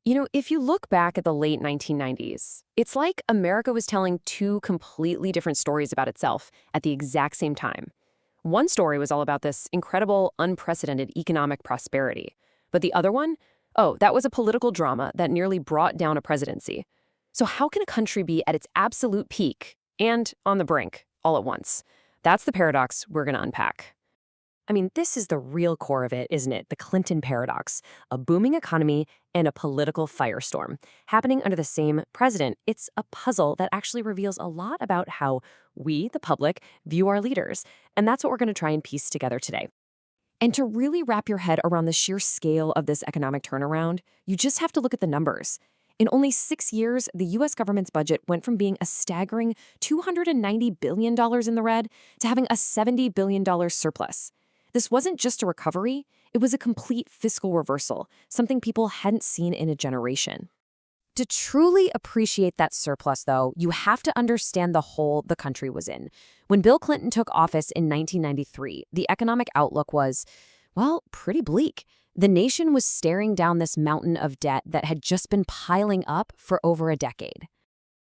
If you look back at the late 1990s, it's like America was telling two completely different stories about itself at the exact same time. One story was all about this incredible, unprecedented economic prosperity. But the other one? Oh, that was a political drama that nearly brought down a presidency. So how can a country be at its absolute peak and on the brink all at once? That's the paradox we're going to unpack. This is the real core of it, isn't it? The Clinton paradox, a booming economy and a political firestorm happening under the same president. It's a puzzle that actually reveals a lot about how we, the public, view our leaders. And that's what we're going to try and piece together today. And to really wrap your head around the sheer scale of this economic turnaround, you just have to look at the numbers. In only 6 years, the U.S. government's budget went from being a staggering $290 billion in the red to having a $70 billion surplus. This wasn't just a recovery, it was a complete fiscal reversal, something people hadn't seen in a generation. To truly appreciate that surplus, though, you have to understand the hole the country was in. When Bill Clinton took office in 1993, the economic outlook was, well, pretty bleak. The nation was staring down this mountain of debt that had just been piling up for over a decade.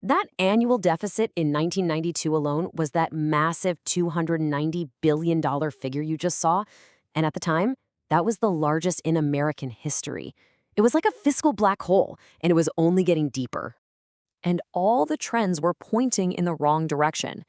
That annual deficit in 1992 alone was that massive $290 billion figure you just saw. And at the time, that was the largest in American history. It was like a fiscal black hole, and it was only getting deeper. And all the trends were pointing in the wrong direction.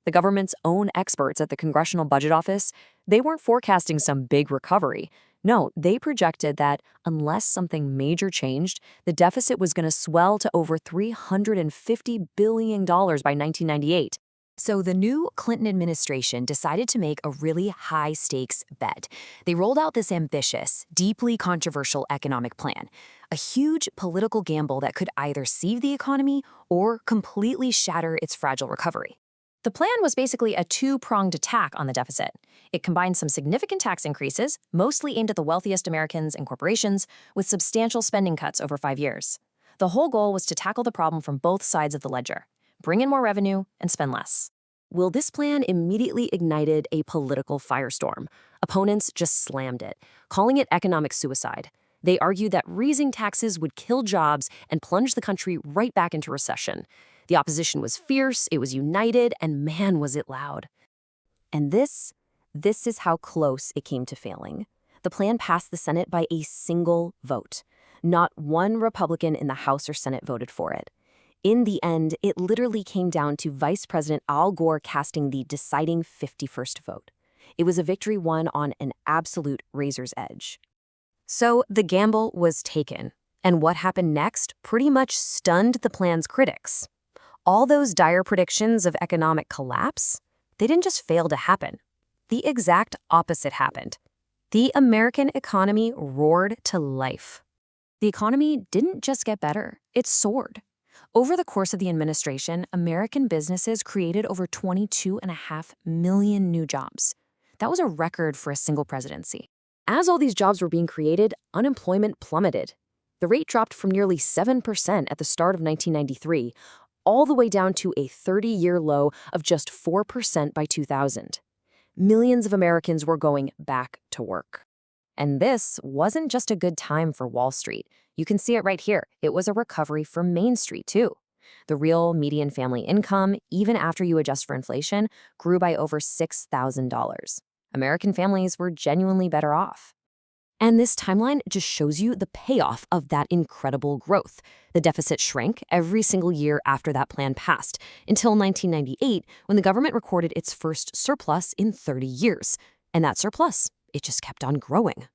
The government's own experts at the Congressional Budget Office, they weren't forecasting some big recovery. No, they projected that unless something major changed, the deficit was going to swell to over $350 billion by 1998. So the new Clinton administration decided to make a really high-stakes bet. They rolled out this ambitious, deeply controversial economic plan, a huge political gamble that could either save the economy or completely shatter its fragile recovery. The plan was basically a two-pronged attack on the deficit. It combined some significant tax increases, mostly aimed at the wealthiest Americans and corporations, with substantial spending cuts over 5 years. The whole goal was to tackle the problem from both sides of the ledger, bring in more revenue and spend less. Well, this plan immediately ignited a political firestorm. Opponents just slammed it, calling it economic suicide. They argued that raising taxes would kill jobs and plunge the country right back into recession. The opposition was fierce, it was united, and man, was it loud. And this is how close it came to failing. The plan passed the Senate by a single vote. Not one Republican in the House or Senate voted for it. In the end, it literally came down to Vice President Al Gore casting the deciding 51st vote. It was a victory won on an absolute razor's edge. So the gamble was taken. And what happened next pretty much stunned the plan's critics. All those dire predictions of economic collapse, they didn't just fail to happen. The exact opposite happened. The American economy roared to life. The economy didn't just get better, it soared. Over the course of the administration, American businesses created over 22.5 million new jobs. That was a record for a single presidency. As all these jobs were being created, unemployment plummeted. The rate dropped from nearly 7% at the start of 1993 all the way down to a 30-year low of just 4% by 2000. Millions of Americans were going back to work. And this wasn't just a good time for Wall Street. You can see it right here. It was a recovery for Main Street, too. The real median family income, even after you adjust for inflation, grew by over $6,000. American families were genuinely better off. And this timeline just shows you the payoff of that incredible growth. The deficit shrank every single year after that plan passed, until 1998, when the government recorded its first surplus in 30 years. And that surplus, it just kept on growing.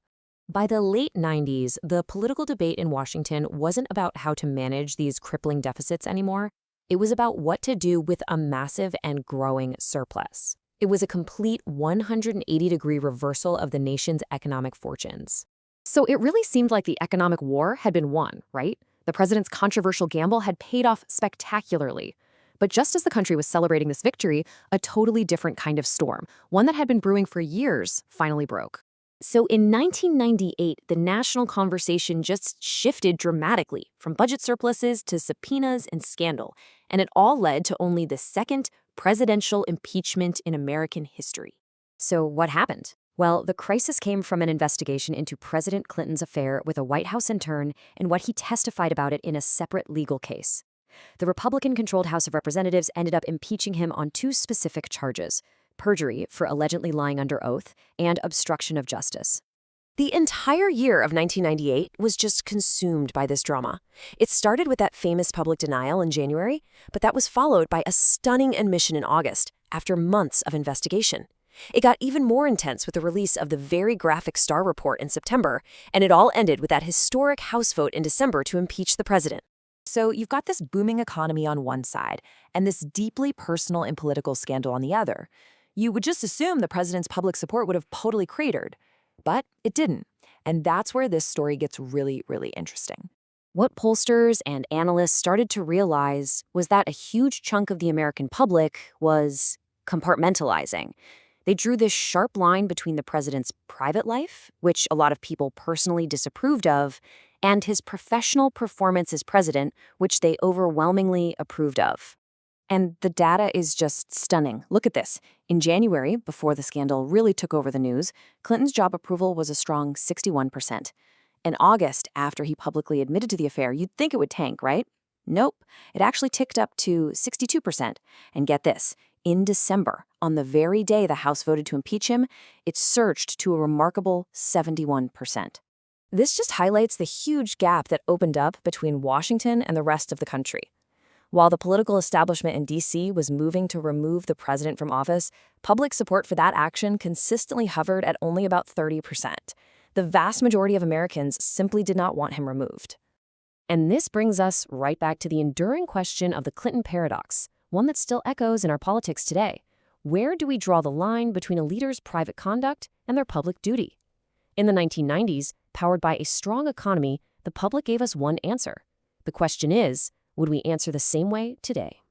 By the late 90s, the political debate in Washington wasn't about how to manage these crippling deficits anymore. It was about what to do with a massive and growing surplus. It was a complete 180-degree reversal of the nation's economic fortunes. So it really seemed like the economic war had been won, right? The president's controversial gamble had paid off spectacularly. But just as the country was celebrating this victory, a totally different kind of storm, one that had been brewing for years, finally broke. So in 1998, the national conversation just shifted dramatically from budget surpluses to subpoenas and scandal, and it all led to only the second presidential impeachment in American history. So what happened? Well, the crisis came from an investigation into President Clinton's affair with a White House intern and what he testified about it in a separate legal case. The Republican-controlled House of Representatives ended up impeaching him on two specific charges: perjury for allegedly lying under oath and obstruction of justice. The entire year of 1998 was just consumed by this drama. It started with that famous public denial in January, but that was followed by a stunning admission in August, after months of investigation. It got even more intense with the release of the very graphic Starr report in September, and it all ended with that historic House vote in December to impeach the president. So you've got this booming economy on one side and this deeply personal and political scandal on the other. You would just assume the president's public support would have totally cratered, but it didn't. And that's where this story gets really, really interesting. What pollsters and analysts started to realize was that a huge chunk of the American public was compartmentalizing. They drew this sharp line between the president's private life, which a lot of people personally disapproved of, and his professional performance as president, which they overwhelmingly approved of. And the data is just stunning. Look at this. In January, before the scandal really took over the news, Clinton's job approval was a strong 61%. In August, after he publicly admitted to the affair, you'd think it would tank, right? Nope. It actually ticked up to 62%. And get this, in December, on the very day the House voted to impeach him, it surged to a remarkable 71%. This just highlights the huge gap that opened up between Washington and the rest of the country. While the political establishment in D.C. was moving to remove the president from office, public support for that action consistently hovered at only about 30%. The vast majority of Americans simply did not want him removed. And this brings us right back to the enduring question of the Clinton paradox, one that still echoes in our politics today. Where do we draw the line between a leader's private conduct and their public duty? In the 1990s, powered by a strong economy, the public gave us one answer. The question is, would we answer the same way today?